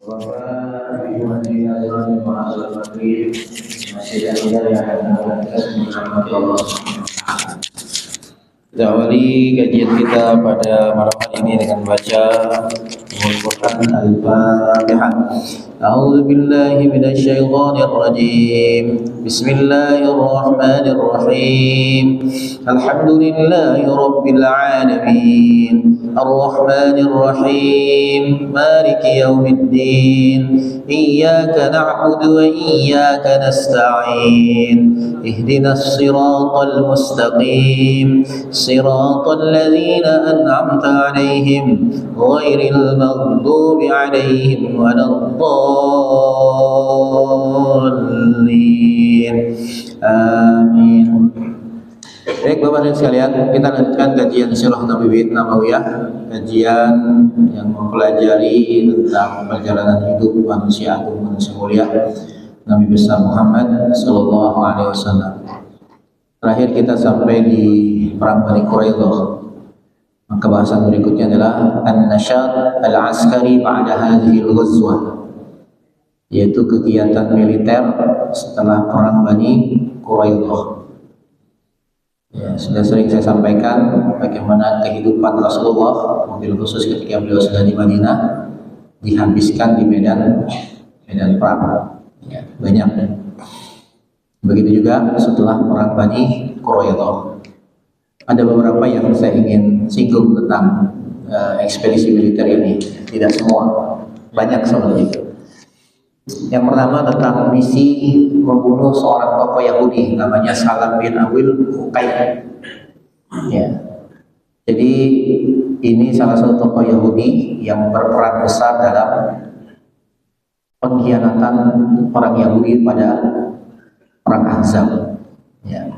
Bapak, Ibu hadirin yang berbahagia maghrib, masih ada yang akan kita Allah. Kita awali kajian kita pada malam hari ini dengan baca Al-Quran Al-Fatihah. A'udzu billahi minasy syaithanir rajim. Bismillahirrahmanirrahim. Alhamdulillahi rabbil alamin. Ar-Rahmanir Rahim. Maliki yaumiddin. Iyyaka na'budu wa iyyaka nasta'in. Ihdinas siratal mustaqim. صراط الذين أنعمت عليهم غير المغضوب عليهم ولا الضالين آمين. Baik Bapak dan sekalian, kita lanjutkan kajian Sirah Nabawiyah, kajian yang mempelajari tentang perjalanan hidup manusia agung, manusia mulia Nabi besar Muhammad Sallallahu Alaihi Wasallam. Terakhir kita sampai di perang Bani Quraidah. Maka bahasan berikutnya adalah An-Nasyat Al-Askari ba'da hadhihi al-ghazwah, yaitu kegiatan militer setelah perang Bani Quraidah. Ya, sudah sering saya sampaikan bagaimana kehidupan Rasulullah, mobil khusus ketika beliau sudah di Madinah, dihabiskan di medan perang. Ya, banyak. Begitu juga setelah perang Bani Quraidah. Ada beberapa yang saya ingin singgung tentang ekspedisi militer ini. Tidak semua, banyak sebenarnya. Yang pertama tentang misi membunuh seorang tokoh Yahudi namanya Salam bin Abil Huqaiq. Ya. Jadi ini salah satu tokoh Yahudi yang berperan besar dalam pengkhianatan orang Yahudi pada perang Ahzab. Ya.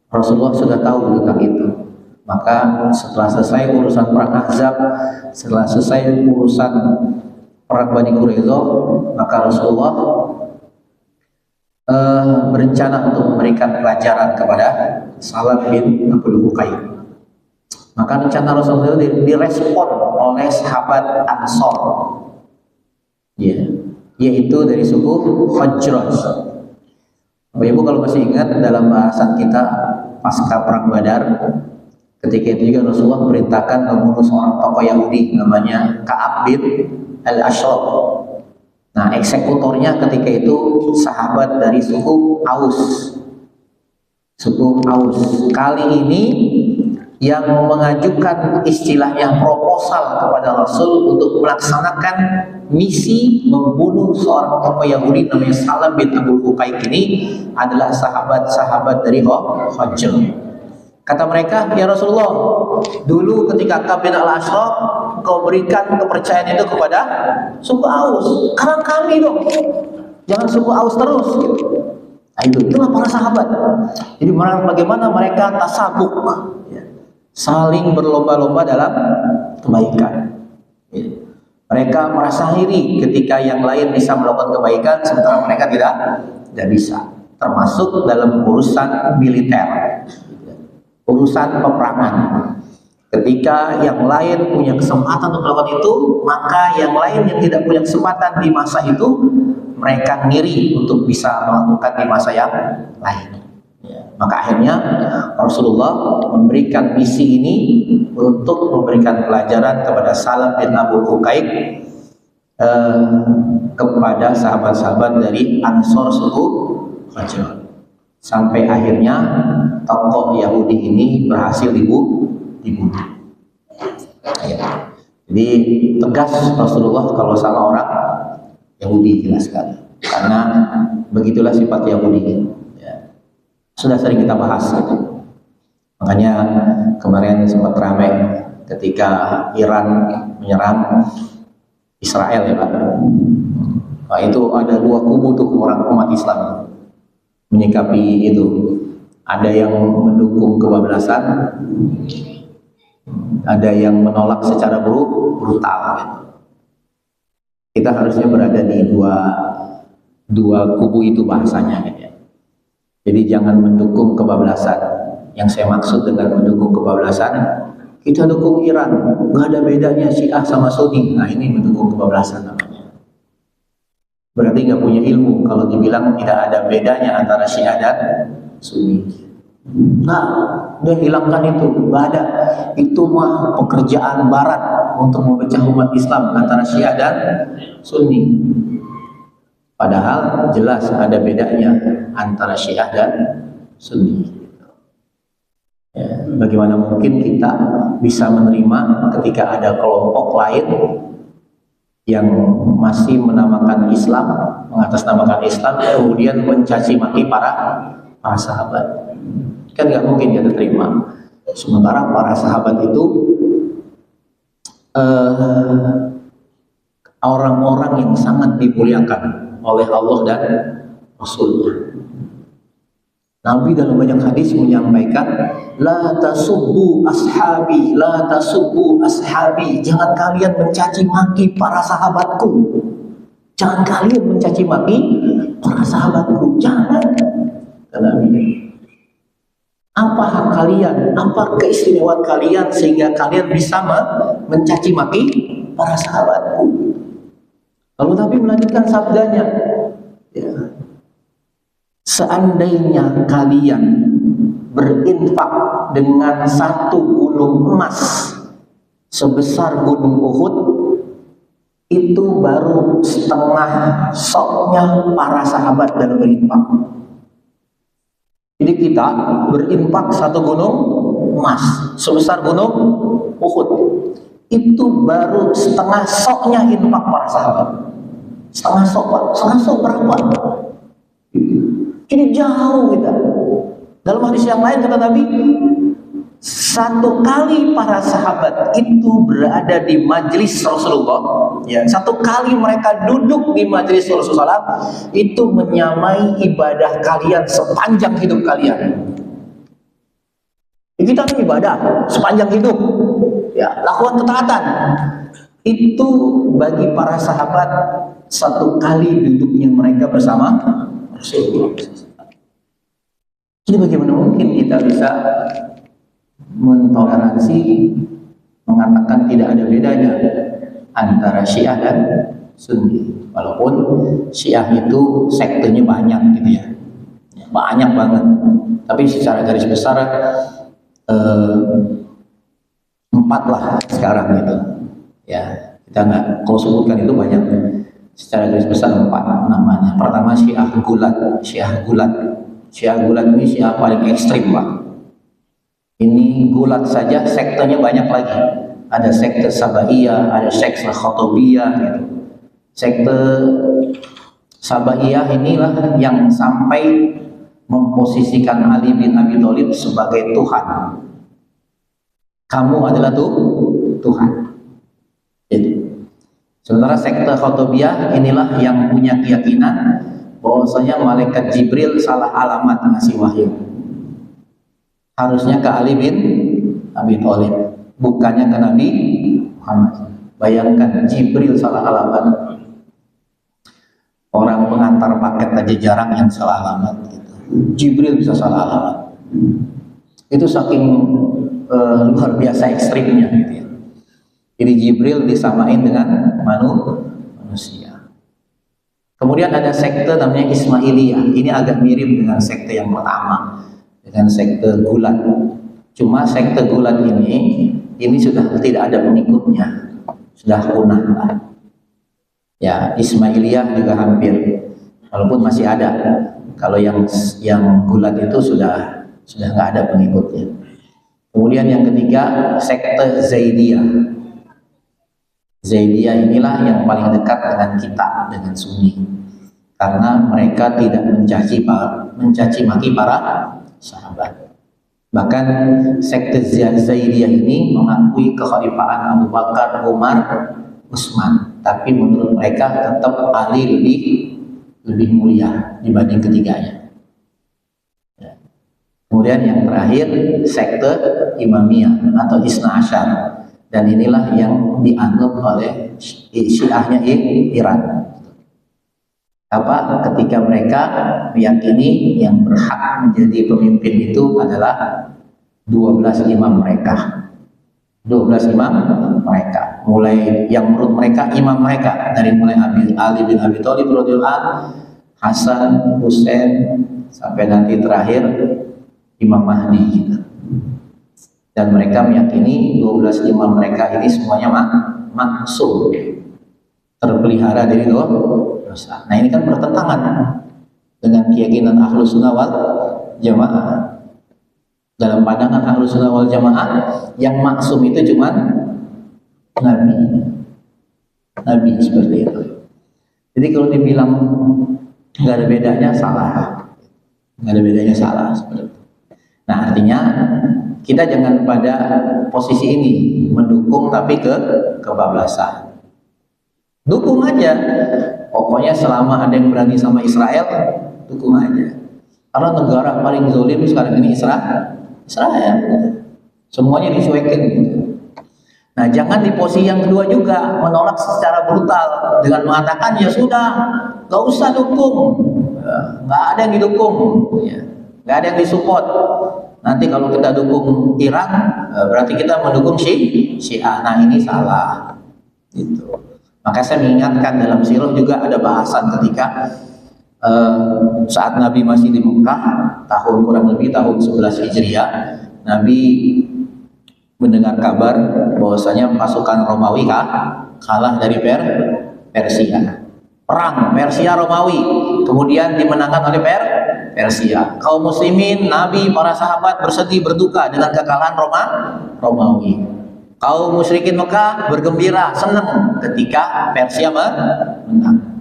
Rasulullah sudah tahu tentang itu. Maka setelah selesai urusan perang Ahzab, setelah selesai urusan perang Bani Quraidah, maka Rasulullah berencana untuk memberikan pelajaran kepada Salam bin Abil Huqaiq. Maka rencana Rasulullah direspon oleh sahabat Ansor, ya, yaitu dari suku Khazraj. Bapak Ibu kalau masih ingat dalam bahasan kita pasca perang Badar, ketika itu juga Rasulullah perintahkan membunuh seorang tokoh Yahudi namanya Ka'ab bin Al-Ashraf. Nah, eksekutornya ketika itu sahabat dari suku Aus. Suku Aus. Kali ini yang mengajukan istilahnya proposal kepada Rasul untuk melaksanakan misi membunuh seorang tokoh Yahudi namanya Salam bin Abil Huqaiq ini adalah sahabat-sahabat dari Khazraj. Kata mereka, ya Rasulullah, dulu ketika Ka'ab bin Al-Ashraf kau berikan kepercayaan itu kepada suku Aus, sekarang kami dong, jangan suku Aus terus. Nah, itulah para sahabat. Jadi bagaimana mereka tasabuk, saling berlomba-lomba dalam kebaikan. Mereka merasa iri ketika yang lain bisa melakukan kebaikan, sementara mereka tidak bisa. Termasuk dalam urusan militer, urusan peperangan. Ketika yang lain punya kesempatan untuk melakukan itu, maka yang lain yang tidak punya kesempatan di masa itu, mereka ngiri untuk bisa melakukan di masa yang lain. Maka akhirnya Rasulullah memberikan misi ini untuk memberikan pelajaran kepada Salam bin Abil Huqaiq, kepada sahabat-sahabat dari Ansor suku Khazraj. Sampai akhirnya tokoh Yahudi ini berhasil dibunuh. Jadi tegas Rasulullah kalau sama orang Yahudi, jelas sekali. Karena begitulah sifat Yahudi. Sudah sering kita bahas. Makanya kemarin sempat ramai ketika Iran menyerang Israel, ya Pak. Nah, itu ada dua kubu tuh orang umat Islam menyikapi itu. Ada yang mendukung kebablasan, ada yang menolak secara brutal. Kita harusnya berada di dua kubu itu bahasanya. Jadi jangan mendukung kebablasan. Yang saya maksud dengan mendukung kebablasan, kita dukung Iran, nggak ada bedanya Syiah sama Sunni. Nah, ini mendukung kebablasan namanya. Berarti nggak punya ilmu kalau dibilang tidak ada bedanya antara Syiah dan Sunni. Nah, dia hilangkan itu, nggak ada. Itu mah pekerjaan Barat untuk memecah umat Islam antara Syiah dan Sunni. Padahal jelas ada bedanya antara Syiah dan Sunni. Ya, bagaimana mungkin kita bisa menerima ketika ada kelompok lain yang masih menamakan Islam, mengatasnamakan Islam, kemudian mencaci maki para sahabat? Kan nggak mungkin kita terima. Sementara para sahabat itu orang-orang yang sangat dimuliakan oleh Allah dan Rasulnya. Nabi dalam banyak hadis menyampaikan, la tasubbu ashabi, la tasubbu ashabi. Jangan kalian mencaci maki para sahabatku. Jangan kalian mencaci maki para sahabatku. Jangan. Kata Nabi. Apa hak kalian? Apa keistimewaan kalian sehingga kalian bisa mencaci maki para sahabatku? Lalu Nabi melanjutkan sabdanya, ya, seandainya kalian berinfak dengan satu gunung emas sebesar gunung Uhud, itu baru setengah soknya para sahabat dalam berinfak. Jadi kita berinfak satu gunung emas sebesar gunung Uhud, itu baru setengah soknya infak para sahabat. Setengah sok, Pak. Setengah sok berapa? Ini jauh kita. Dalam hadis yang lain kata Nabi, satu kali para sahabat itu berada di majelis Rasulullah, ya, satu kali mereka duduk di majelis Rasulullah, itu menyamai ibadah kalian sepanjang hidup kalian. Kita ibadah sepanjang hidup, ya, lakukan ketaatan. Itu bagi para sahabat satu kali duduknya mereka bersama Rasulullah. Jadi bagaimana mungkin kita bisa mentoleransi, mengatakan tidak ada bedanya antara Syiah dan Sunni? Walaupun Syiah itu sektenya banyak gitu ya, banyak banget. Tapi secara garis besar 4 lah sekarang gitu. Ya, kita nggak, kalau sebutkan itu banyak. Secara garis besar 4 namanya. Pertama Syiah Gulat. Syiah Gulat ini Syiah paling ekstrim, Pak. Ini Gulat saja sektenya banyak lagi. Ada sekte Sabaiyah, ada sekte Khatobiyah gitu. Sekte Sabaiyah inilah yang sampai memposisikan Ali bin Abi Thalib sebagai Tuhan. Kamu adalah Tuhan. Sementara sekte Khatobiyah inilah yang punya keyakinan bahwasanya malaikat Jibril salah alamat ngasih wahyu. Harusnya ke Ali bin Abi Thalib, bukannya ke Nabi Muhammad. Bayangkan, Jibril salah alamat. Orang pengantar paket aja jarang yang salah alamat gitu. Jibril bisa salah alamat. Itu saking luar biasa ekstrimnya gitu ya. Jadi Jibril disamain dengan manusia. Kemudian ada sekte namanya Ismailiyah. Ini agak mirip dengan sekte yang pertama, dengan sekte Gulat. Cuma sekte Gulat ini sudah tidak ada pengikutnya, sudah punah. Ya, Ismailiyah juga hampir, walaupun masih ada. Kalau yang Gulat itu sudah nggak ada pengikutnya. Kemudian yang ketiga sekte Zaidiyah. Zaidiyah inilah yang paling dekat dengan kita, dengan Sunni, karena mereka tidak mencaci maki para sahabat. Bahkan sekte Zaidiyah ini mengakui kekhalifahan Abu Bakar, Umar, Utsman, tapi menurut mereka tetap Ali lebih mulia dibanding ketiganya. Kemudian yang terakhir sekte Imamiyah atau Isna Asyar. Dan inilah yang dianggap oleh Syiahnya Iran. Ketika mereka meyakini yang berhak menjadi pemimpin itu adalah 12 imam mereka. 12 imam mereka, mulai yang menurut mereka imam mereka, dari mulai Ali bin Abi Thalib radhiyallahu anhu, Hasan, Husain, sampai nanti terakhir Imam Mahdi gitu. Dan mereka meyakini 12 imam mereka ini semuanya maksum, terpelihara dari dosa. Nah ini kan bertentangan dengan keyakinan Ahlus Sunnah wal Jamaah. Dalam pandangan Ahlus Sunnah wal Jamaah, yang maksum itu cuma Nabi seperti itu. Jadi kalau dibilang nggak ada bedanya, salah. Nggak ada bedanya, salah seperti itu. Nah artinya kita jangan pada posisi ini mendukung tapi kebablasan. Dukung aja, pokoknya selama ada yang berani sama Israel, dukung aja. Karena negara paling zalim sekarang ini Israel. Semuanya dicuekin gitu. Nah jangan di posisi yang kedua juga menolak secara brutal dengan mengatakan ya sudah, nggak usah dukung, nggak ada yang didukung, nggak ada yang disupport. Nanti kalau kita dukung Iran, berarti kita mendukung Syiah. Nah ini salah. Gitu. Maka saya mengingatkan dalam sirah juga ada bahasan ketika saat Nabi masih di Mekah, kurang lebih tahun 11 Hijriah, Nabi mendengar kabar bahwasanya pasukan Romawi kalah dari Persia. Perang Persia Romawi kemudian dimenangkan oleh Persia. Kaum muslimin, Nabi, para sahabat bersedih berduka dengan kekalahan Romawi. Kaum musyrikin Mekah bergembira, senang ketika Persia menang.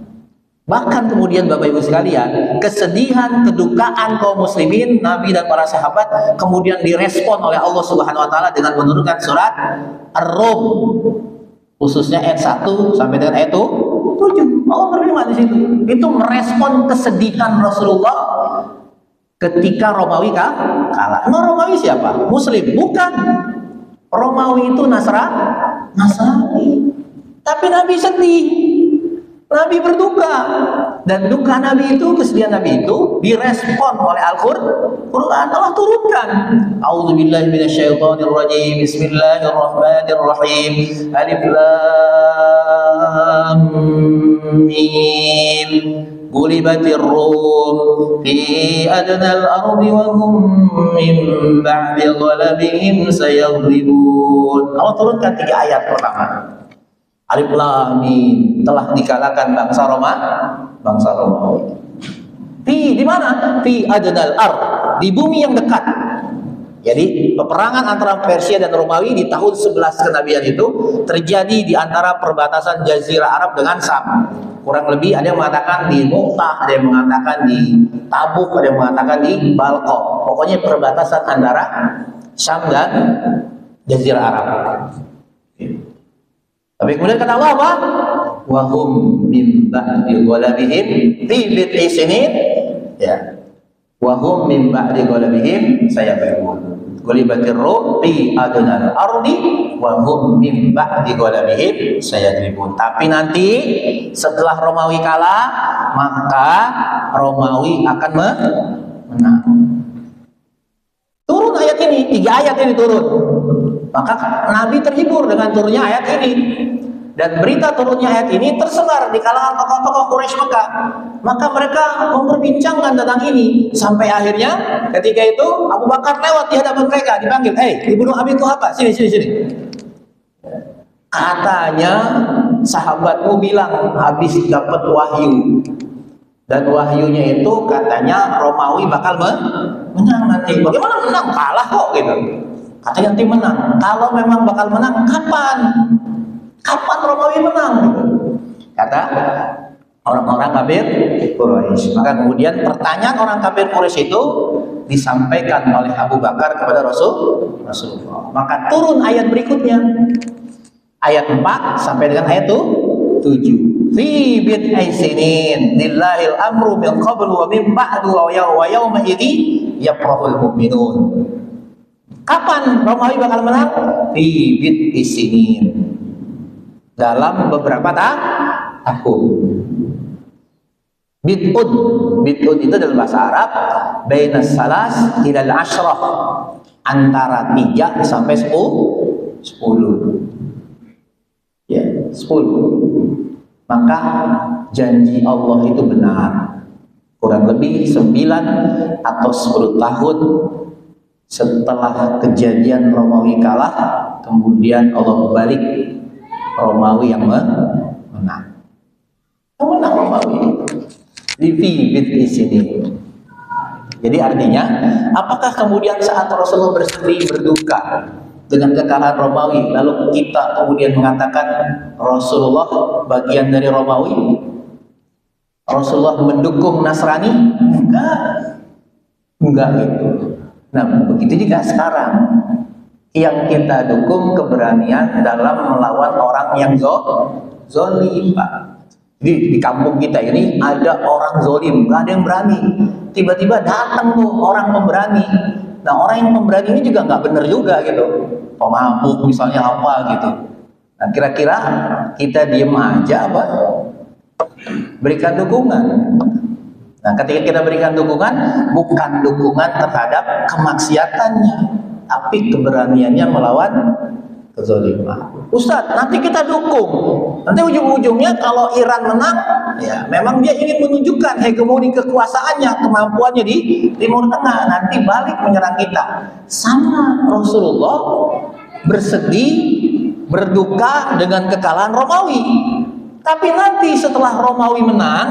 Bahkan kemudian Bapak Ibu sekalian, kesedihan, kedukaan kaum muslimin, Nabi dan para sahabat kemudian direspon oleh Allah Subhanahu wa taala dengan menurunkan surat Ar-Rum, khususnya ayat 1 sampai dengan ayat 7. Allah berfirman di situ. Itu merespon kesedihan Rasulullah ketika Romawi kalah. Emang Romawi siapa? Muslim? Bukan. Romawi itu Nasrani. Tapi Nabi sedih. Nabi berduka. Dan duka Nabi itu, kesedihan Nabi itu direspon oleh Al-Quran. Allah turunkan. A'udzubillahi minasyaitonirrajim. Bismillahirrahmanirrahim. Alif Lam Mim. Gulibatir Rum fi adnal ardi wa hum min ba'di ghalabihim sayaghlibun. Allah turunkan 3 ayat pertama. Alif Lam Mim, telah dikalahkan bangsa Romawi. Di mana? Fi adnal ard, di bumi yang dekat. Jadi peperangan antara Persia dan Romawi di tahun 11 kenabian itu terjadi di antara perbatasan Jazirah Arab dengan Sam. Kurang lebih ada yang mengatakan di Mu'tah, ada yang mengatakan di Tabuk, ada yang mengatakan di Balqa. Pokoknya perbatasan antara Syam dan Jazirah Arab. Tapi kemudian kata Allah apa? Wa hum min ba'di ghalabihim fi bid'i sinin. Ya. Wa hum min ba'di ghalabihim sayaghlibun. Gulibatir Rum fi adnal ardi wa hum min ba'di ghalabihim sayaghlibun. Tapi nanti setelah Romawi kalah, maka Romawi akan menang. Turun ayat ini, 3 ayat ini turun. Maka Nabi terhibur dengan turunnya ayat ini. Dan berita turunnya ayat ini tersebar di kalangan tokoh-tokoh Quraisy Mekah. Maka mereka memperbincangkan tentang ini. Sampai akhirnya ketika itu Abu Bakar lewat di hadapan mereka, dipanggil, dibunuh Abi Quhafa, sini. Katanya sahabatmu bilang habis dapat wahyu. Dan wahyunya itu katanya Romawi bakal menang nanti. Bagaimana menang? Kalah kok gitu. Katanya nanti menang. Kalau memang bakal menang, kapan? Kapan Romawi menang? Kata orang-orang kafir Quraisy. Maka kemudian pertanyaan orang kafir Quraisy itu disampaikan oleh Abu Bakar kepada Rasulullah. Maka turun ayat berikutnya. Ayat 4 sampai dengan ayat 7. Fi bid'i sinin lillahil amru min qablu wa min ba'du wa yawma idzi yafrahul mu'minun. Kapan Romawi bakal menang? Fi bid'i sinin. Dalam beberapa tahun. Bid'un itu dalam bahasa Arab bainas salas ilal asyrah, antara 3 sampai 10 10. Ya, 10. Maka janji Allah itu benar. Kurang lebih 9 atau 10 tahun setelah kejadian Romawi kalah, kemudian Allah balik, Romawi yang menang. Yang menang Romawi. Di sini. Jadi artinya, apakah kemudian saat Rasulullah bersedih, berduka dengan kekalahan Romawi, lalu kita kemudian mengatakan Rasulullah bagian dari Romawi? Rasulullah mendukung Nasrani? Enggak gitu. Nah, begitu juga sekarang. Yang kita dukung keberanian dalam melawan orang yang zolim, Pak. Di kampung kita ini ada orang zolim, nggak ada yang berani. Tiba-tiba datang tuh orang pemberani. Nah, orang yang pemberani ini juga nggak benar juga gitu. Pemabuk misalnya apa gitu. Nah, kira-kira kita diem aja apa? Berikan dukungan. Nah, ketika kita berikan dukungan, bukan dukungan terhadap kemaksiatannya, tapi keberaniannya melawan kezaliman. Ustadz, nanti kita dukung. Nanti ujung-ujungnya kalau Iran menang, ya memang dia ingin menunjukkan hegemoni kekuasaannya, kemampuannya di Timur Tengah. Nanti balik menyerang kita. Sama Rasulullah bersedih, berduka dengan kekalahan Romawi. Tapi nanti setelah Romawi menang,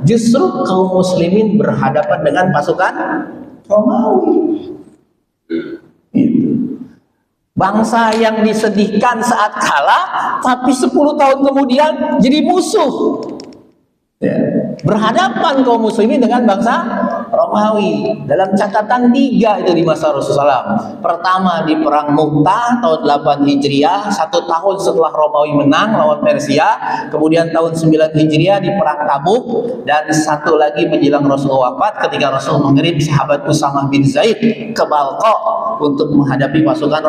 justru kaum muslimin berhadapan dengan pasukan Romawi. Gitu. Bangsa yang disedihkan saat kalah, tapi 10 tahun kemudian jadi musuh. Ya. Berhadapan kaum muslimin dengan bangsa Romawi. Dalam catatan 3 itu di masa Rasulullah SAW. Pertama di perang Mu'tah tahun 8 Hijriah, 1 tahun setelah Romawi menang lawan Persia. Kemudian tahun 9 Hijriah di perang Tabuk, dan 1 lagi menjelang Rasulullah wafat ketika Rasul mengirim sahabat Usamah bin Zaid ke Balqa untuk menghadapi pasukan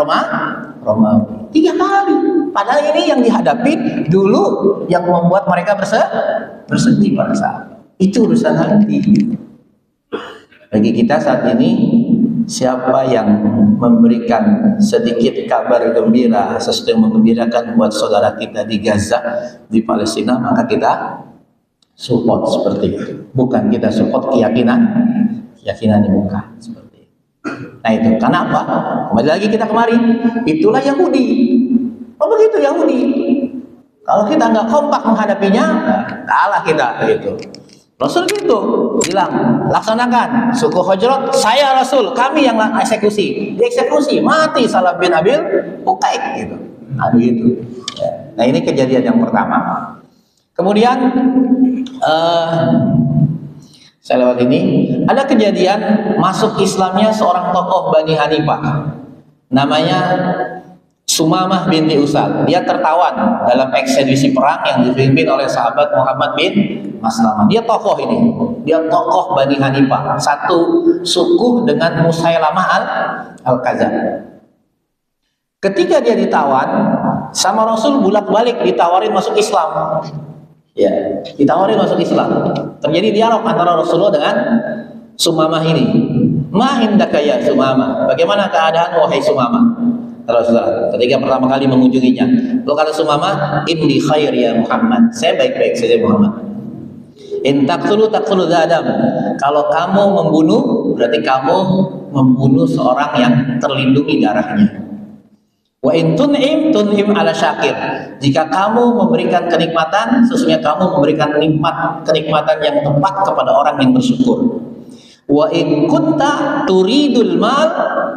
Romawi. 3 kali. Padahal ini yang dihadapi dulu yang membuat mereka bersedih pada saat itu. Urusan nanti. Bagi kita saat ini, siapa yang memberikan sedikit kabar gembira, sesuatu yang menggembirakan buat saudara kita di Gaza, di Palestina, maka kita support seperti itu. Bukan kita support keyakinan di muka seperti itu. Nah itu, kenapa? Kembali lagi kita kemarin, itulah Yahudi. Oh begitu Yahudi. Kalau kita nggak kompak menghadapinya, kalah kita gitu. Rasul gitu bilang, laksanakan suku Hujurat, saya Rasul, kami yang eksekusi. Dieksekusi, mati Salam bin Abil Uqaik gitu. Nah begitu. Nah ini kejadian yang pertama. Kemudian saya lewat ini, ada kejadian masuk Islamnya seorang tokoh Bani Hanifah, namanya Sumamah binti Usal. Dia tertawan dalam ekspedisi perang yang dipimpin oleh sahabat Muhammad bin Maslamah. Dia tokoh ini. Dia tokoh Bani Hanifah, satu suku dengan Musailamah al-Kadzdzab. Ketika dia ditawan sama Rasul, bolak-balik ditawarin masuk Islam. Ya, ditawarin masuk Islam. Terjadi dialog antara Rasulullah dengan Sumamah ini. Ma indaka ya Sumamah? Bagaimana keadaan wahai Sumamah? Rasulullah ketika pertama kali mengunjunginya, lalu kata Sumamah, inni khair ya Muhammad, saya baik-baik saja Muhammad. In taqtulu dzadam, kalau kamu membunuh berarti kamu membunuh seorang yang terlindungi darahnya. Wa in tun'im ala syakir, jika kamu memberikan kenikmatan, sesungguhnya kamu memberikan kenikmatan yang tepat kepada orang yang bersyukur. Wa in kunta turidul mal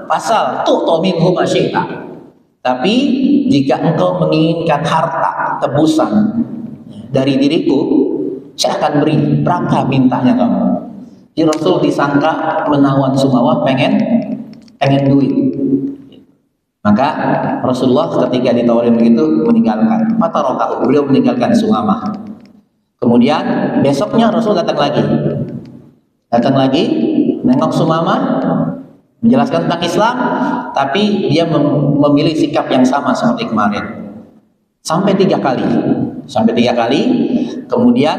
pasal tu'ta minhu ma syi'ta. Tapi jika engkau menginginkan harta tebusan dari diriku, saya akan beri berapa mintanya kamu. Jadi Rasul disangka menawan Sumamah pengen duit. Maka Rasulullah ketika ditawarin begitu meninggalkan. Fatarokahu, beliau meninggalkan Sumamah. Kemudian besoknya Rasul datang lagi, nengok Sumamah, menjelaskan tentang Islam, tapi dia memilih sikap yang sama seperti kemarin. Sampai 3 kali. Kemudian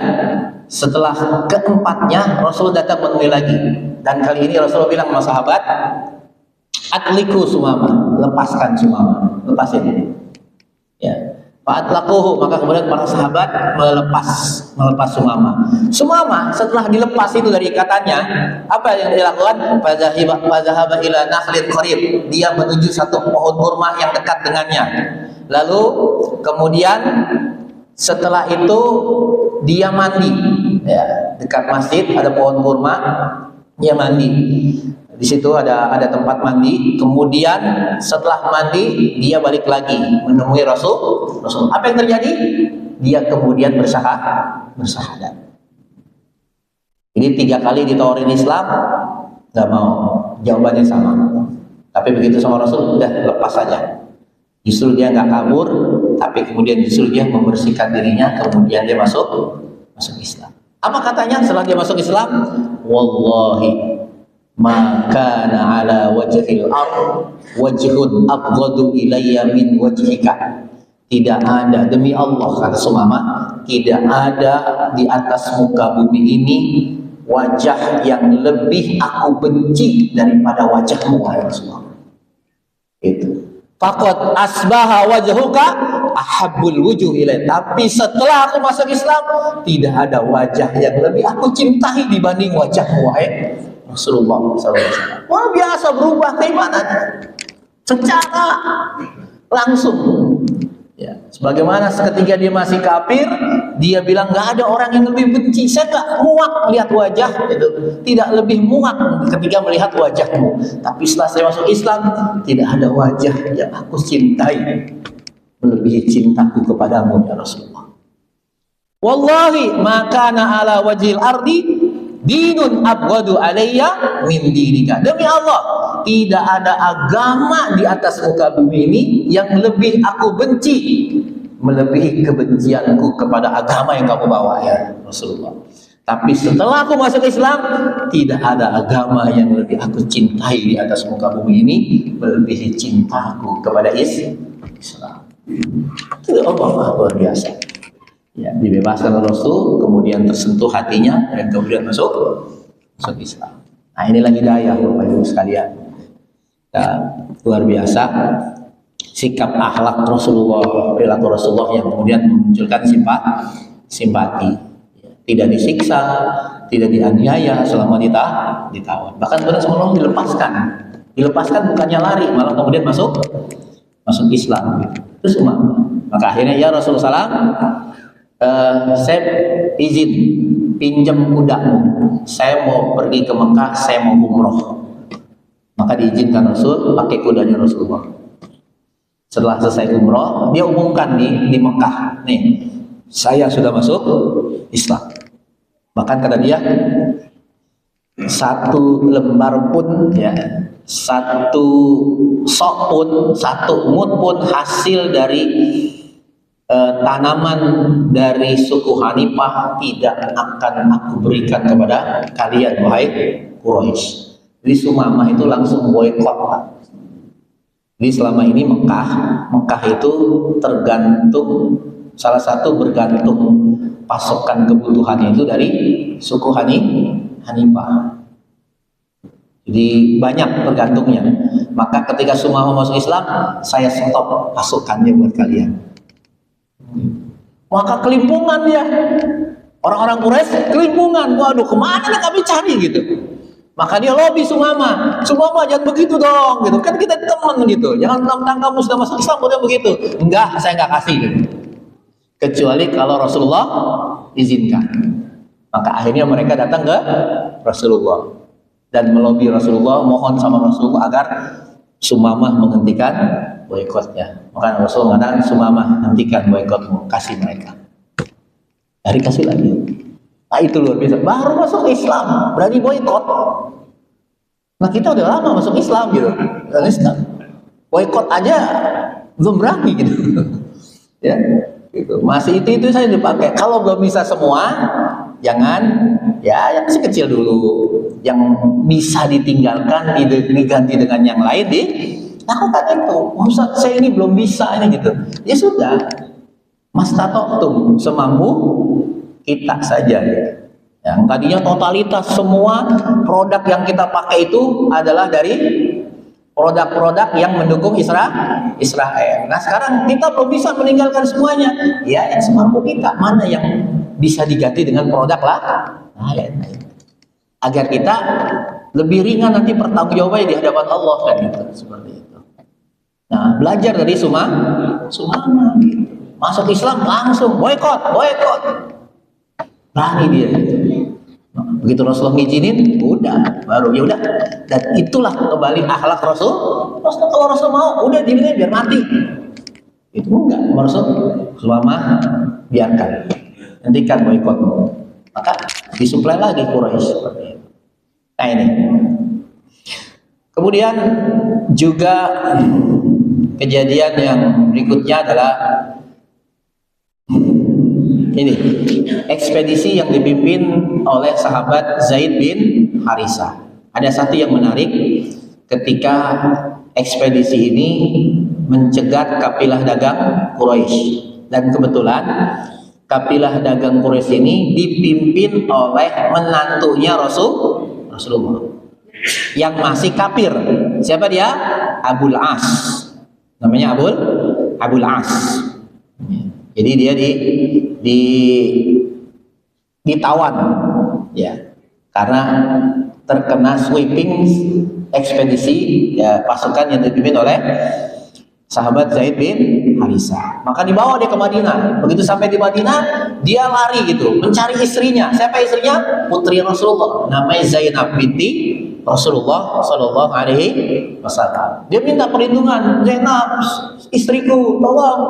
setelah keempatnya Rasul datang menemui lagi, dan kali ini Rasul bilang sama sahabat, Atliku Sumama, lepaskan Sumama, lepasin. Ya. Fa'atlaquhu, maka kemudian para sahabat melepas Sumama. Sumama setelah dilepas itu dari ikatannya, apa yang dilakukan? Fadzahaba ila nakhlin qarib. Dia menuju satu pohon kurma yang dekat dengannya. Lalu kemudian setelah itu dia mandi. Ya, dekat masjid ada pohon kurma, dia mandi. Di situ ada tempat mandi. Kemudian setelah mandi dia balik lagi menemui Rasul. Apa yang terjadi? Dia kemudian bersahadat. Ini 3 kali ditawarin Islam, nggak mau. Jawabannya sama. Tapi begitu sama Rasul, udah lepas saja. Justru dia nggak kabur, tapi kemudian justru dia membersihkan dirinya. Kemudian dia masuk Islam. Apa katanya setelah dia masuk Islam? Wallahi maka ala wajhil ard wajhun abghadu ilayya min wajhika. Tidak ada, demi Allah kata Sumama, tidak ada di atas muka bumi ini wajah yang lebih aku benci daripada wajahmu wahai Rasulullah. Itu faqad asbaha wajhuka ahabbul wujuh ilaih. Tapi setelah aku masuk Islam, tidak ada wajah yang lebih aku cintai dibanding wajahmu wahai Rasulullah SAW. Wah, biasa berubah keimanannya secara langsung. Ya, sebagaimana ketika dia masih kafir, dia bilang nggak ada orang yang lebih benci. Saya nggak muak melihat wajah itu, tidak lebih muak ketika melihat wajahmu. Tapi setelah saya masuk Islam, tidak ada wajah yang aku cintai melebihi cintaku kepadamu ya Rasulullah. Wallahi makana ala wajhil ardi dinun abghadu alayya min dinika. Demi Allah, tidak ada agama di atas muka bumi ini yang lebih aku benci melebihi kebencianku kepada agama yang kamu bawa ya Rasulullah. Tapi setelah aku masuk Islam, tidak ada agama yang lebih aku cintai di atas muka bumi ini melebihi cintaku kepada Islam. Itu Allah luar biasa. Ya, dibebaskan Rasul, kemudian tersentuh hatinya dan kemudian masuk Islam. Nah, inilah hidayah Bapak Ibu sekalian. Ya, luar biasa sikap akhlak Rasulullah, perilaku Rasulullah yang kemudian memunculkan simpati. Tidak disiksa, tidak dianiaya selama ditawan. Bahkan benar sebelum dilepaskan bukannya lari, malah kemudian masuk Islam. Itu semua. Maka akhirnya ya Rasulullah SAW, saya izin pinjam kudamu, saya mau pergi ke Mekah, saya mau umroh. Maka diizinkan Rasul pakai kudanya Rasulullah. Setelah selesai umroh, dia umumkan di Mekah, nih saya sudah masuk Islam. Bahkan kata dia, satu lembar pun ya, satu sok pun, satu mud pun hasil dari tanaman dari suku Hanifah tidak akan aku berikan kepada kalian wahai Quraisy. Jadi Sumamah itu langsung boikot. Jadi selama ini Mekah itu tergantung, salah satu bergantung pasokan kebutuhannya itu dari suku Hanifah. Jadi banyak tergantungnya. Maka ketika Sumamah masuk Islam, saya stop pasukannya buat kalian. Maka kelimpungan dia, orang-orang Quraisy kelimpungan. Waduh, kemana nih kami cari gitu. Maka dia lobby Sumamah jangan begitu dong gitu. Kan kita teman gitu. Jangan tentang kamu sudah masuk Islam boleh begitu. Enggak, saya enggak kasih gitu. Kecuali kalau Rasulullah izinkan. Maka akhirnya mereka datang ke Rasulullah dan melobi Rasulullah, mohon sama Rasulullah agar Sumamah menghentikan boikotnya. Maka Rasulullah mengatakan, Sumamah, hentikan boikotmu, kasih mereka. Dari kasih lagi. Nah itu luar biasa. Baru masuk Islam berani boikot. Nah kita udah lama masuk Islam gitu. Boikot aja belum berani gitu. Ya, gitu. Masih itu saya dipakai. Kalau belum bisa semua, jangan ya yang kecil dulu. Yang bisa ditinggalkan diganti dengan yang lain lakukan itu. Ustaz, saya ini belum bisa ini gitu. Ya sudah. Mastatoktum, semampu kita saja gitu. Yang tadinya totalitas semua produk yang kita pakai itu adalah dari produk-produk yang mendukung Israel. Nah sekarang kita belum bisa meninggalkan semuanya. Ya yang semampu kita, mana yang bisa diganti dengan produk lain. Agar kita lebih ringan nanti pertanggungjawabannya di hadapan Allah kan gitu, seperti itu. Nah belajar dari Sumama gitu. Masuk Islam langsung boykot. Berani dia gitu. Begitu Rasulullah ngizinin, udah baru ya udah. Dan itulah kembali akhlak Rasul. Kalau Rasul mau, udah dibilang biar mati. Itu enggak, Rasul selama biarkan. Hentikan boikot. Maka disuplai lagi Quraisy seperti itu. Nah ini. Kemudian juga kejadian yang berikutnya adalah ini ekspedisi yang dipimpin oleh sahabat Zaid bin Harisah. Ada satu yang menarik ketika ekspedisi ini mencegat kafilah dagang Quraisy, dan kebetulan kafilah dagang Quraisy ini dipimpin oleh menantunya Rasulullah yang masih kafir. Siapa dia? Abul As. Namanya Abul As. Jadi dia ditawan ya karena terkena sweeping ekspedisi ya, pasukan yang dipimpin oleh sahabat Zaid bin Harisah. Maka dibawa dia ke Madinah. Begitu sampai di Madinah, dia lari gitu mencari istrinya. Siapa istrinya? Putri Rasulullah, namanya Zainab binti Rasulullah Shallallahu Alaihi Wasallam. Dia minta perlindungan, Zainab, istriku, tolong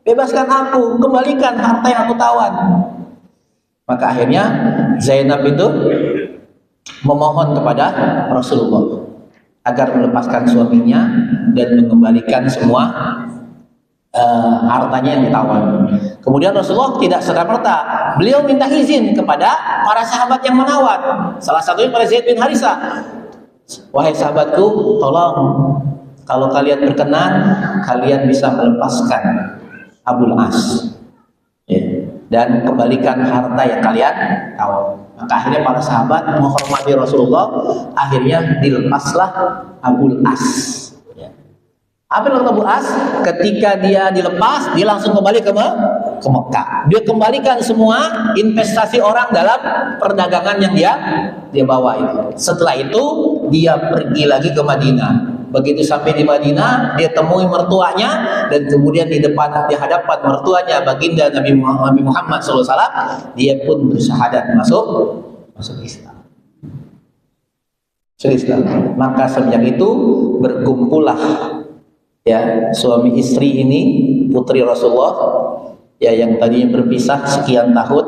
bebaskan aku, kembalikan harta yang aku tawan. Maka akhirnya Zainab itu memohon kepada Rasulullah agar melepaskan suaminya dan mengembalikan semua hartanya yang ditawan. Kemudian Rasulullah tidak serta-merta, beliau minta izin kepada para sahabat yang menawar. Salah satunya pada Zaid bin Harisah. Wahai sahabatku, tolong kalau kalian berkenan, kalian bisa melepaskan Abul As ya, dan kembalikan harta yang kalian tahu. Maka akhirnya para sahabat menghormati Rasulullah, akhirnya dilepaslah Abul As ya. Apa yang Abul As? Ketika dia dilepas, dia langsung kembali ke Mekah. Dia kembalikan semua investasi orang dalam perdagangan yang dia bawa itu. Setelah itu dia pergi lagi ke Madinah. Begitu sampai di Madinah, dia temui mertuanya, dan kemudian di hadapan mertuanya baginda Nabi Muhammad SAW, dia pun bersyahadat masuk Islam. Maka sejak itu berkumpullah ya suami istri ini, putri Rasulullah ya, yang tadinya berpisah sekian tahun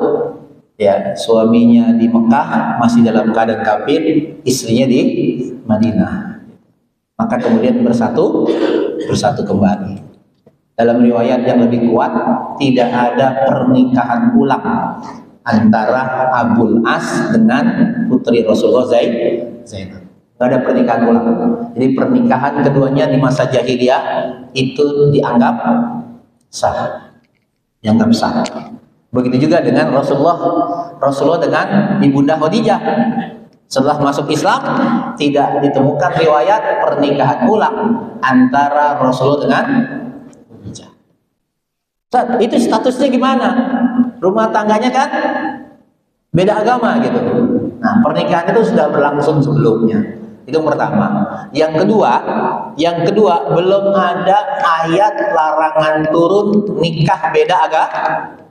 ya, suaminya di Mekah masih dalam keadaan kafir, istrinya di Madinah. Maka kemudian bersatu kembali. Dalam riwayat yang lebih kuat, tidak ada pernikahan ulang antara Abul As dengan putri Rasulullah Zainab. Tidak ada pernikahan ulang. Jadi pernikahan keduanya di masa jahiliyah itu dianggap sah. Begitu juga dengan Rasulullah dengan ibunda Khadijah. Setelah masuk Islam, tidak ditemukan riwayat pernikahan ulang antara Rasulullah dengan Khadijah. Itu statusnya gimana? Rumah tangganya kan beda agama gitu. Nah, pernikahan itu sudah berlangsung sebelumnya. Itu yang pertama. Yang kedua, belum ada ayat larangan turun nikah beda agama.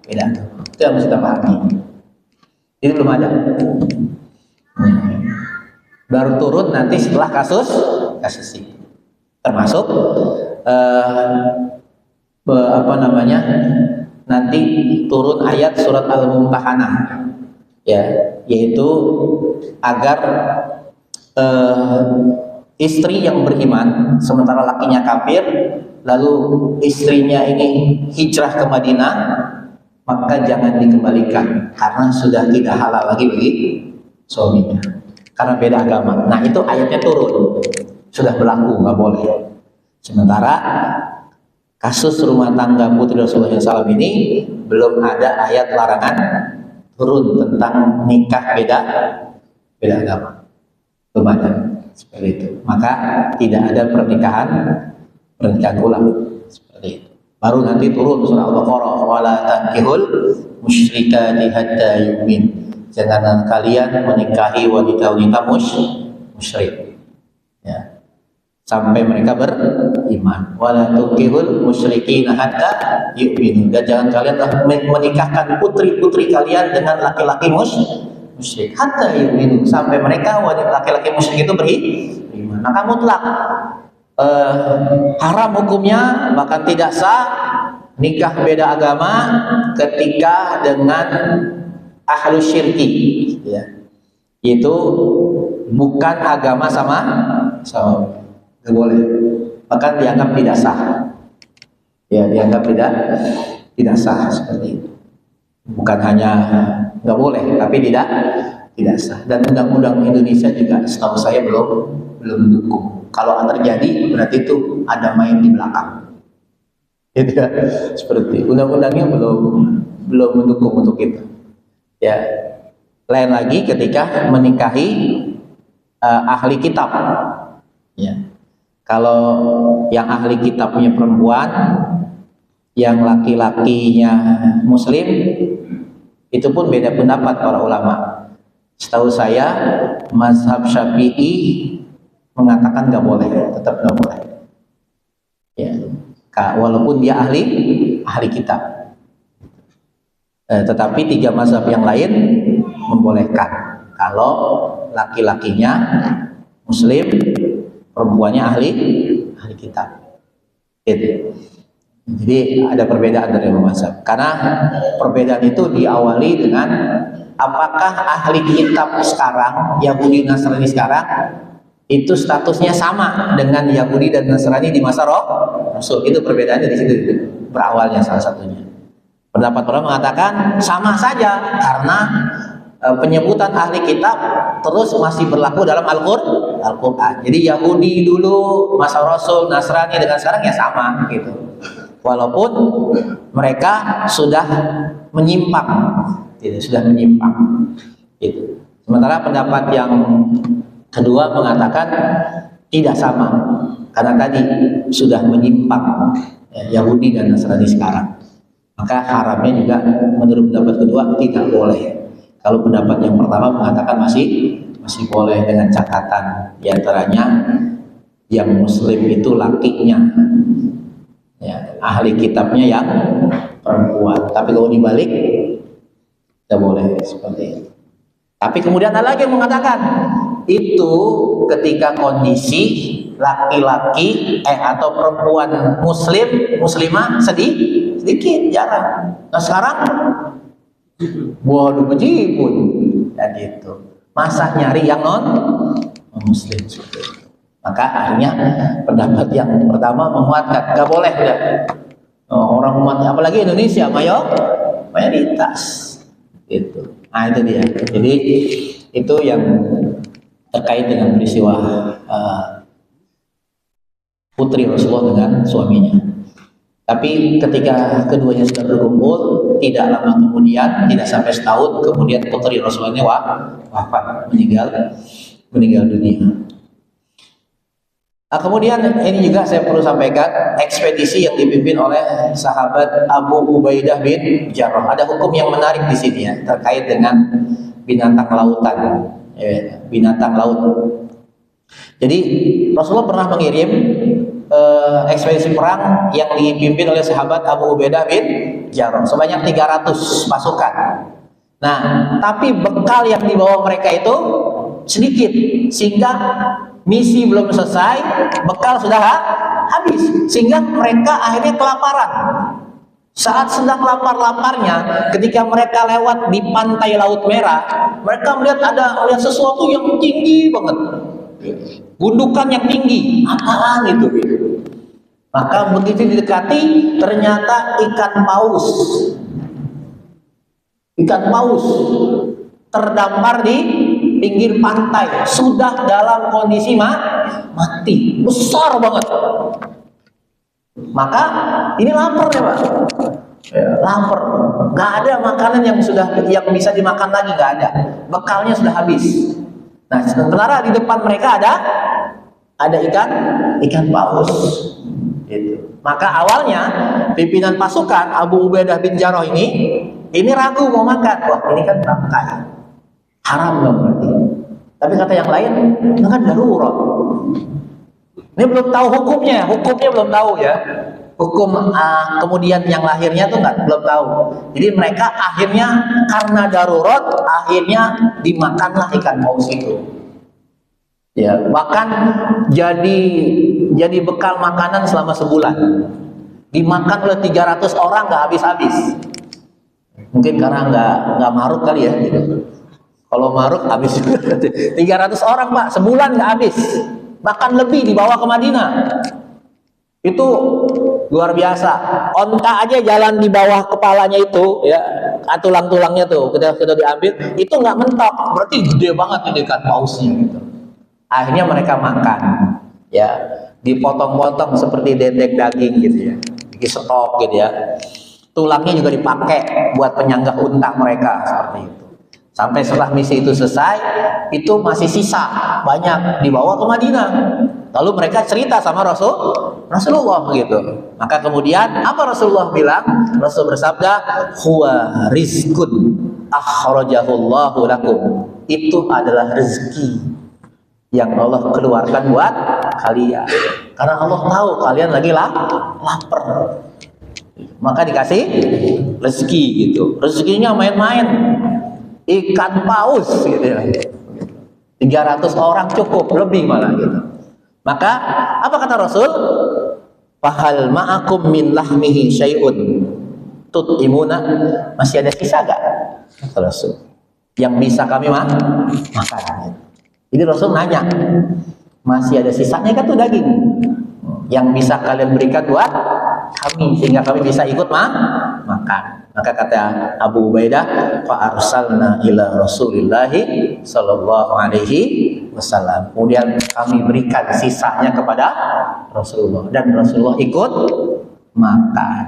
Itu yang harus kita pahami. Itu belum ada. Baru turun nanti setelah kasus itu, termasuk nanti turun ayat surat Al-Mumtahanah ya, yaitu agar istri yang beriman sementara lakinya kafir, lalu istrinya ini hijrah ke Madinah, maka jangan dikembalikan karena sudah tidak halal lagi bagi suaminya karena beda agama. Nah itu ayatnya turun, sudah berlaku, nggak boleh. Sementara kasus rumah tangga putri Rasulullah SAW ini belum ada ayat larangan turun tentang nikah beda agama, belum ada. seperti itu. Maka tidak ada pernikahan ulang seperti itu. Baru nanti turun surah Al-Baqarah, wala tankihul musyrikati hatta yu'min. Jangan kalian menikahi wanita-wanita musyrik. Ya. Sampai mereka beriman. Wala tunkihul musyrikina hatta yu'min. Dan jangan kalian menikahkan putri-putri kalian dengan laki-laki musyrik hatta yu'min, sampai mereka laki-laki musyrik itu beriman. Maka mutlak haram hukumnya, bahkan tidak sah nikah beda agama ketika dengan ahlu syirki, ya. Itu bukan agama sama nggak boleh, bahkan dianggap tidak sah, ya, dianggap tidak sah seperti itu. Bukan hanya nggak boleh, tapi tidak sah. Dan undang-undang Indonesia juga setahu saya belum mendukung. Kalau terjadi berarti itu ada main di belakang. Gitu ya. Seperti undang-undangnya belum mendukung untuk itu. Ya. Lain lagi ketika menikahi ahli kitab. Ya. Kalau yang ahli kitabnya perempuan, yang laki-lakinya muslim, itu pun beda pendapat para ulama. Setahu saya mazhab Syafi'i mengatakan nggak boleh, tetap nggak boleh. Ya, walaupun dia ahli kitab. Tetapi 3 mazhab yang lain membolehkan kalau laki-lakinya muslim, perempuannya ahli kitab. Gitu. Jadi ada perbedaan dari mazhab. Karena perbedaan itu diawali dengan apakah ahli kitab sekarang, Yahudi Nasrani sekarang, itu statusnya sama dengan Yahudi dan Nasrani di masa Rasul. Itu perbedaannya di situ berawalnya salah satunya. Pendapat orang mengatakan sama saja karena penyebutan ahli kitab terus masih berlaku dalam Al-Qur'an. Jadi Yahudi dulu masa Rasul, Nasrani dengan sekarang ya sama gitu. Walaupun mereka sudah menyimpang, sudah menyimpang. Gitu. Sementara pendapat yang kedua mengatakan tidak sama, karena tadi sudah menyimpang Yahudi dan Nasrani sekarang. Maka haramnya juga menurut pendapat kedua tidak boleh. Kalau pendapat yang pertama mengatakan masih boleh dengan catatan diantaranya yang muslim itu lakinya, ya, ahli kitabnya yang perempuan. Tapi kalau dibalik tidak boleh seperti itu. Tapi kemudian ada lagi yang mengatakan itu ketika kondisi laki-laki atau perempuan muslimah sedikit jarang. Nah sekarang waduh bejibun ya gitu. Masa nyari yang non muslim seperti itu. Maka akhirnya pendapat yang pertama menguatkan nggak boleh udah. Orang umat apalagi Indonesia mayoritas gitu. Nah itu dia. Jadi itu yang terkait dengan peristiwa putri Rasulullah dengan suaminya. Tapi ketika keduanya sudah berkumpul, tidak lama kemudian, tidak sampai setahun kemudian putri Rasulullah ini wafat, meninggal dunia. Nah, kemudian ini juga saya perlu sampaikan ekspedisi yang dipimpin oleh sahabat Abu Ubaidah bin Jarrah. Ada hukum yang menarik di sini ya terkait dengan binatang lautan, binatang laut. Jadi Rasulullah pernah mengirim ekspedisi perang yang dipimpin oleh sahabat Abu Ubaidah bin Jarrah sebanyak 300 pasukan. Nah, tapi bekal yang dibawa mereka itu sedikit sehingga misi belum selesai, bekal sudah habis sehingga mereka akhirnya kelaparan. Saat sedang lapar-laparnya, ketika mereka lewat di pantai Laut Merah, mereka melihat sesuatu yang tinggi banget. Gundukan yang tinggi, apaan itu? Maka begitu didekati, ternyata ikan paus terdampar di pinggir pantai, sudah dalam kondisi mati, besar banget. Maka ini lapar ya Pak, lapar, nggak ada makanan yang bisa dimakan lagi, nggak ada, bekalnya sudah habis. Nah, sementara di depan mereka ada ada ikan paus. Gitu. Maka awalnya pimpinan pasukan Abu Ubaidah bin Jarrah ini ragu mau makan. Wah, ini kan bangkai, haram dong berarti. Tapi kata yang lain, ini kan darurat. Ini belum tahu hukumnya belum tahu ya. Hukum kemudian yang lahirnya tuh belum tahu. Jadi mereka akhirnya karena darurat, akhirnya dimakanlah ikan paus itu. Ya, bahkan jadi bekal makanan selama sebulan. Dimakan oleh 300 orang nggak habis-habis. Mungkin karena nggak marut kali ya. Gitu. Kalau marut habis 300 orang Pak, sebulan nggak habis. Bahkan lebih dibawa ke Madinah. Itu luar biasa. Onta aja jalan di bawah kepalanya itu, ya, tulang-tulangnya tuh kita diambil, itu nggak mentok, berarti gede banget ini ikan pausnya gitu. Akhirnya mereka makan, ya, dipotong-potong seperti dendeng daging gitu ya, disetok gitu ya. Tulangnya juga dipakai buat penyanggah unta mereka seperti itu. Sampai setelah misi itu selesai, itu masih sisa banyak dibawa ke Madinah. Lalu mereka cerita sama Rasulullah gitu. Maka kemudian apa Rasulullah bilang? Rasul bersabda, huwa rizqun akhrajahullahu lakum. Itu adalah rezeki yang Allah keluarkan buat kalian. Karena Allah tahu kalian lagi lapar. Maka dikasih rezeki gitu. Rezekinya main-main. Ikan paus gitu ya. 300 orang cukup, lebih malah gitu. Maka apa kata Rasul? Fahal ma'akum min lahmihi syai'un tut'imuna, masih ada sisa gak? Kata Rasul, yang bisa kami makan. Jadi Rasul nanya, masih ada sisanya kan tuh daging yang bisa kalian berikan buat kami sehingga kami bisa ikut makan. Maka kata Abu Ubaidah, fa arsalna ila Rasulillahi sallallahu alaihi wasallam. Kemudian kami berikan sisanya kepada Rasulullah dan Rasulullah ikut makan.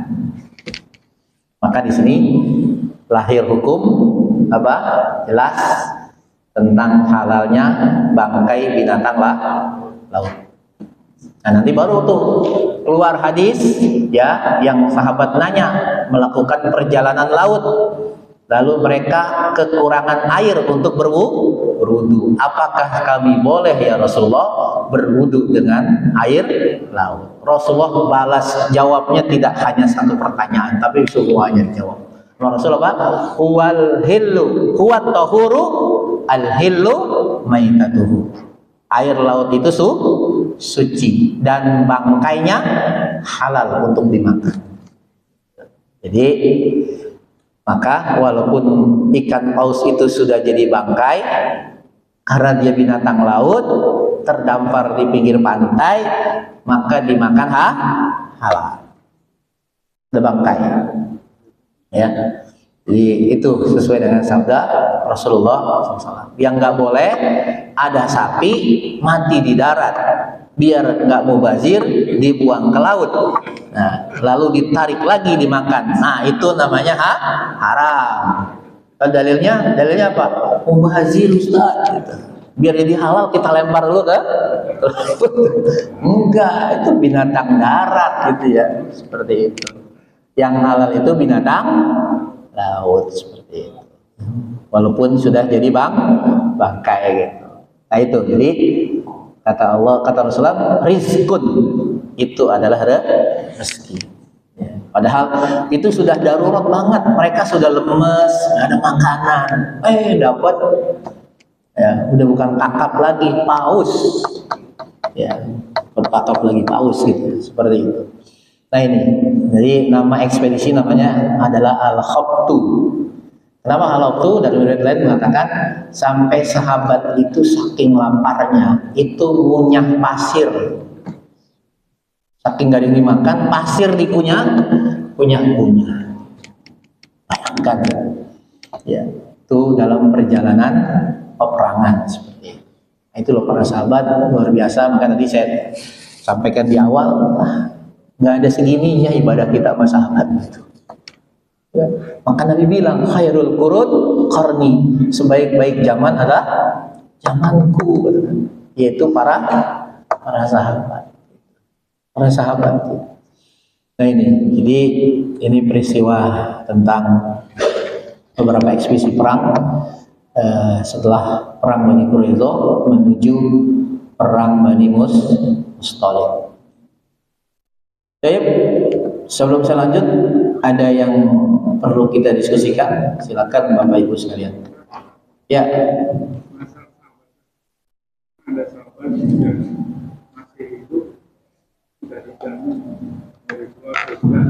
Maka di sini lahir hukum apa? Jelas tentang halalnya bangkai binatang laut. Nah, nanti baru tuh keluar hadis ya yang sahabat nanya melakukan perjalanan laut, lalu mereka kekurangan air untuk berwudu. Apakah kami boleh ya Rasulullah berwudu dengan air laut? Rasulullah balas jawabnya tidak hanya satu pertanyaan, tapi semuanya dijawab. Rasulullah huwal hillu huwat tahuru al hillu maitatuhu. Air laut itu suci dan bangkainya halal untuk dimakan. Jadi maka walaupun ikan paus itu sudah jadi bangkai karena dia binatang laut terdampar di pinggir pantai, maka dimakan halal. Ada bangkai. Ya. Jadi itu sesuai dengan sabda Rasulullah SAW. Yang nggak boleh ada sapi mati di darat, biar nggak mubazir dibuang ke laut. Nah, lalu ditarik lagi dimakan. Nah, itu namanya haram. Dalilnya apa? Mubazir Ustaz. Gitu. Biar jadi halal kita lempar dulu ke enggak, itu binatang darat gitu ya, seperti itu. Yang halal itu binatang laut seperti itu. Walaupun sudah jadi bangkai gitu. Nah itu, jadi kata Allah, kata Rasulullah, rizqun itu adalah rezeki. Ya. Padahal itu sudah darurat banget, mereka sudah lemes, nggak ada makanan, dapat, ya udah bukan kakap lagi, paus, ya kakap lagi paus gitu, seperti itu. Nah ini, jadi nama ekspedisi namanya adalah Al-Khabtu. Kenapa Al-Khabtu? Dari riwayat lain mengatakan sampai sahabat itu saking laparnya itu ngunyah pasir, saking gak dimakan pasir dikunyah. Bayangkan ya, itu dalam perjalanan peperangan seperti itu. Nah, itu loh para sahabat luar biasa. Maka tadi saya sampaikan di awal, nggak ada segininya ibadah kita sama sahabat itu. Ya. Maka Nabi bilang khairul qurun qarni, sebaik-baik zaman adalah zamanku, yaitu para para sahabat. Para sahabat. Nah ini, jadi ini peristiwa tentang beberapa ekspedisi perang setelah perang Bani Quraidah menuju perang Bani Mustaliq. Baik, sebelum saya lanjut, ada yang perlu kita diskusikan? Silakan Bapak Ibu sekalian. Ya. Ada sahabat yang masih hidup sudah dijamin dari keluarga.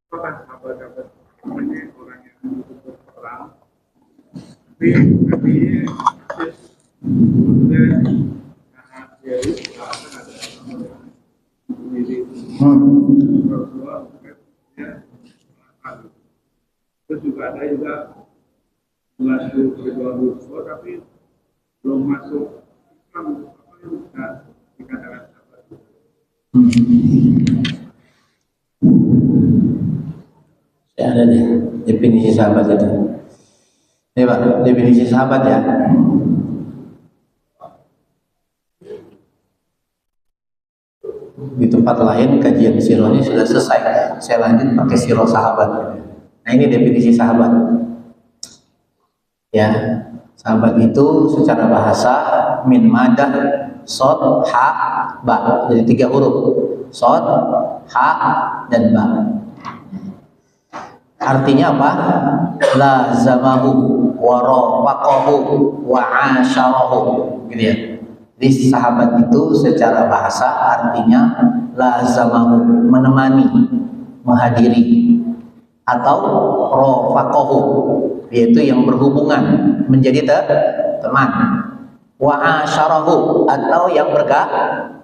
Apakah sahabat-sahabat ini orang yang ikut perang? Tapi artinya sebetulnya karena dia itu akan ada sendiri. Rasulullah dia melakukan. Terus juga ada juga belajar kedua dulu, tapi belum masuk Islam, apa yang bisa dikatakan sahabat? Ya ada deh definisi sahabat itu. Ini Pak, definisi sahabat ya. Di tempat lain kajian sirah ini sudah selesai. Saya lanjut pakai sirah sahabat. Nah ini definisi sahabat. Ya, sahabat itu secara bahasa min madah sod ha ba. Jadi 3 huruf. Sod, ha, dan ba. Artinya apa? Lazamahu wa rafaqahu wa asharahu, gitu ya. Jadi sahabat itu secara bahasa artinya lazamahu, menemani, menghadiri, atau rafaqahu, yaitu yang berhubungan, menjadi teman. Wa asharahu, atau yang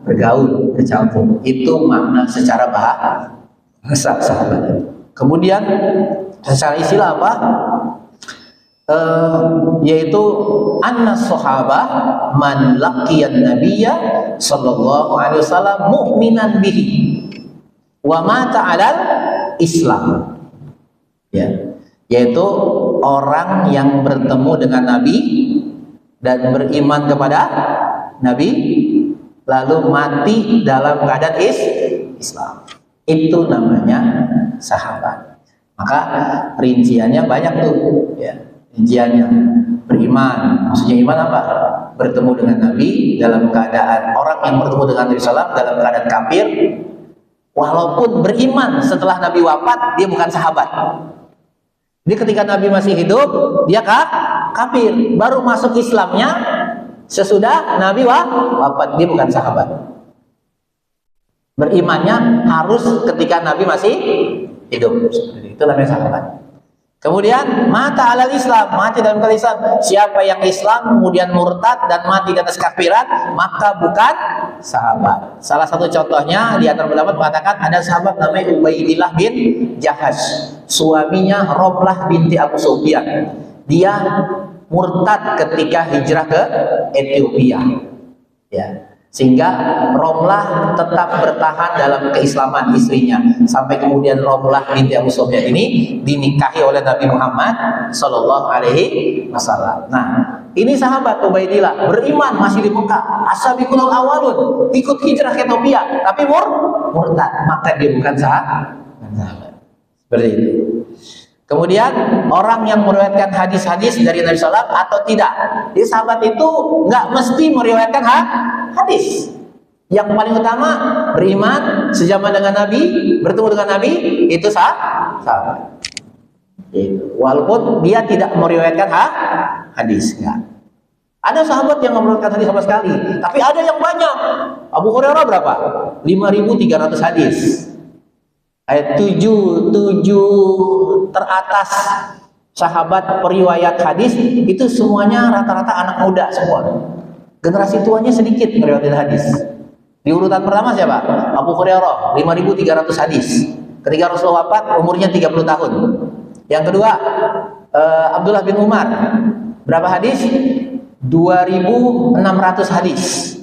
bergaul, bercampur. Itu makna secara bahasa sahabat. Kemudian secara istilah apa? Yaitu anna sahabah man laqiyan nabiyya sallallahu alaihi wasallam mu'minan bihi wa mata 'alal Islam. Ya, yaitu orang yang bertemu dengan Nabi dan beriman kepada Nabi lalu mati dalam keadaan Islam. Itu namanya sahabat. Maka rinciannya banyak tuh, ya. Rinciannya beriman, maksudnya iman apa? Bertemu dengan Nabi dalam keadaan, orang yang bertemu dengan Nabi SAW dalam keadaan kafir, walaupun beriman setelah Nabi wafat, dia bukan sahabat. Jadi ketika Nabi masih hidup, dia kafir. Baru masuk Islamnya sesudah Nabi wafat, dia bukan sahabat. Berimannya harus ketika Nabi masih hidup. Itu namanya sahabat. Kemudian mata alal Islam, mati dalam keadaan Islam. Siapa yang Islam kemudian murtad dan mati di atas kafiran, maka bukan sahabat. Salah satu contohnya di antara pendapat mengatakan ada sahabat namanya Ubaidillah bin Jahash, suaminya Romlah binti Abu Sufyan. Dia murtad ketika hijrah ke Ethiopia. Ya. Sehingga Romlah tetap bertahan dalam keislaman istrinya sampai kemudian Romlah binti Abu Sufyan ini dinikahi oleh Nabi Muhammad Sallallahu Alaihi Wasallam. Nah, ini sahabat Ubaidillah beriman masih di Mekah, as-sabiqul awwalun, ikut hijrah ke Ethiopia, tapi murtad, maka dia bukan sahabat. Seperti itu. Kemudian orang yang meriwayatkan hadis-hadis dari Nabi SAW atau tidak. Jadi sahabat itu nggak mesti meriwayatkan hadis. Yang paling utama beriman sejaman dengan Nabi, bertemu dengan Nabi, itu sahabat. Walaupun dia tidak meriwayatkan hadis, enggak. Ada sahabat yang meriwayatkan hadis sama sekali, tapi ada yang banyak. Abu Hurairah berapa? 5.300 hadis. Ayat 7 teratas sahabat periwayat hadis itu semuanya rata-rata anak muda semua. Generasi tuanya sedikit meriwayatkan hadis. Di urutan pertama siapa? Abu Hurairah 5.300 hadis. Ketika Rasulullah wafat umurnya 30 tahun. Yang kedua Abdullah bin Umar. Berapa hadis? 2.600 hadis.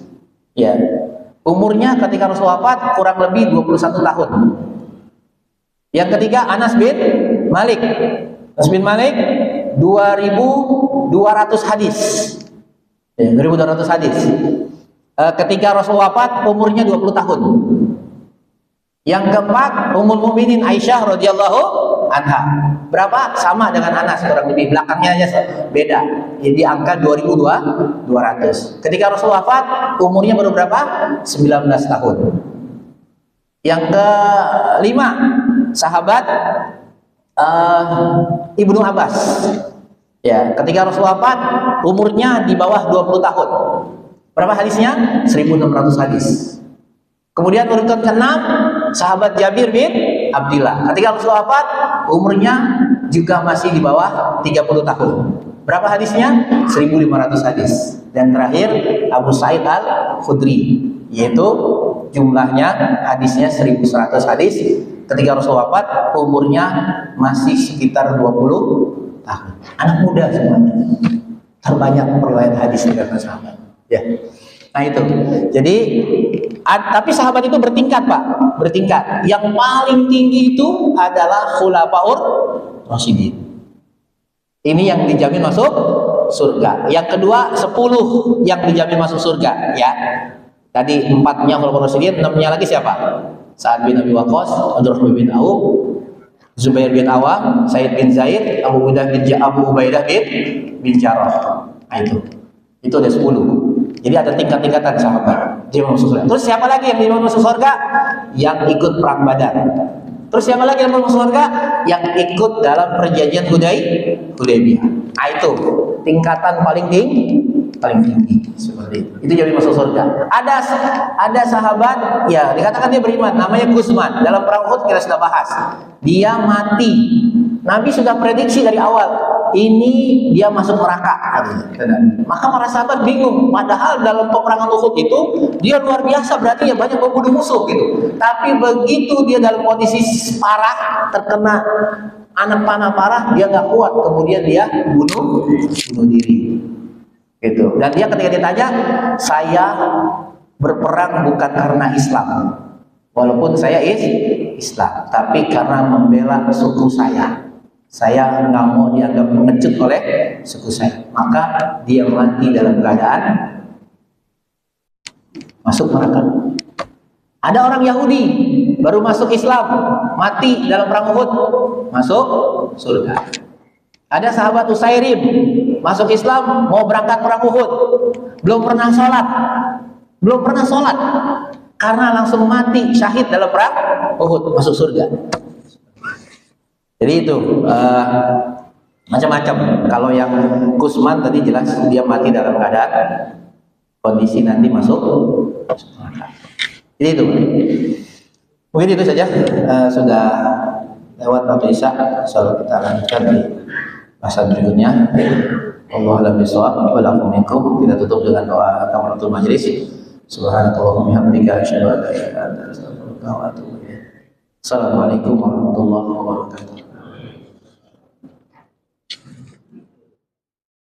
Ya. Umurnya ketika Rasulullah wafat kurang lebih 21 tahun. Yang ketiga Anas bin Malik. Anas bin Malik 2.200 hadis. Ya, 2.200 hadis. ketika Rasul wafat umurnya 20 tahun. Yang keempat, Ummul Mukminin Aisyah radhiyallahu anha. Berapa? Sama dengan Anas, kurang lebih, belakangnya aja beda. Jadi angka 2200. Ketika Rasul wafat umurnya baru berapa? 19 tahun. Yang kelima, sahabat Ibnu Abbas. Ya, ketika Rasul wafat umurnya di bawah 20 tahun. Berapa hadisnya? 1600 hadis. Kemudian urutan ke-6, sahabat Jabir bin Abdillah. Ketika Rasul wafat umurnya juga masih di bawah 30 tahun. Berapa hadisnya? 1500 hadis. Dan terakhir Abu Sa'id Al-Khudri, yaitu jumlahnya hadisnya 1100 hadis. Ketika Rasul wafat umurnya masih sekitar 20 tahun. Anak muda semuanya. Terbanyak periwayat hadis dari sahabat. Ya. Nah itu. Jadi tapi sahabat itu bertingkat, Pak. Bertingkat. Yang paling tinggi itu adalah Khulafaur Rasyidin. Ini yang dijamin masuk surga. Yang kedua 10 yang dijamin masuk surga, ya. Tadi 4-nya Khulafaur Rasyidin, 6-nya lagi siapa? Sa'ad bin Abi Waqqas, Abdurrahman bin Auf, Zubair bin Awam, Said bin Zaid, Abu Ubaidah bin Jarrah. Nah itu ada 10. Jadi ada tingkat-tingkatan sahabat dia masuk surga. Terus siapa lagi yang dia masuk surga? Yang ikut perang Badar. Terus siapa lagi yang masuk surga? Yang ikut dalam perjanjian Hudaybiyah. Nah itu tingkatan paling tinggi seperti itu. Itu jadi masuk surga. Ada sahabat, ya dikatakan dia beriman, namanya Gusman. Dalam perang Uhud kita sudah bahas. Dia mati. Nabi sudah prediksi dari awal, ini dia masuk neraka. Maka para sahabat bingung. Padahal dalam peperangan Uhud itu dia luar biasa, berarti ya banyak membunuh musuh gitu. Tapi begitu dia dalam kondisi parah, terkena anak panah parah, dia nggak kuat. Kemudian dia bunuh diri. Gitu. Dan dia ketika ditanya, saya berperang bukan karena Islam, walaupun saya Islam, tapi karena membela suku saya. Saya nggak mau dianggap pengecut oleh suku saya. Maka dia mati dalam keadaan masuk neraka. Ada orang Yahudi baru masuk Islam, mati dalam perang Uhud, masuk surga. Ada sahabat Usairim masuk Islam, mau berangkat perang Uhud, belum pernah sholat, karena langsung mati syahid dalam perang Uhud, masuk surga. Jadi itu macam-macam. Kalau yang Gusman tadi jelas dia mati dalam keadaan kondisi nanti masuk neraka. Jadi itu. Mungkin itu saja. Sudah lewat waktu Isya. Insyaallah kita lanjutkan di masa berikutnya. Wallahu a'lam bishawab. Wa lakum minkum. Kita tutup dengan doa kafaratul majelis. Subhanakallahumma wa bihamdika asyhadu an la ilaha illa anta astaghfiruka wa atubu ilaik. Assalamualaikum warahmatullahi wabarakatuh.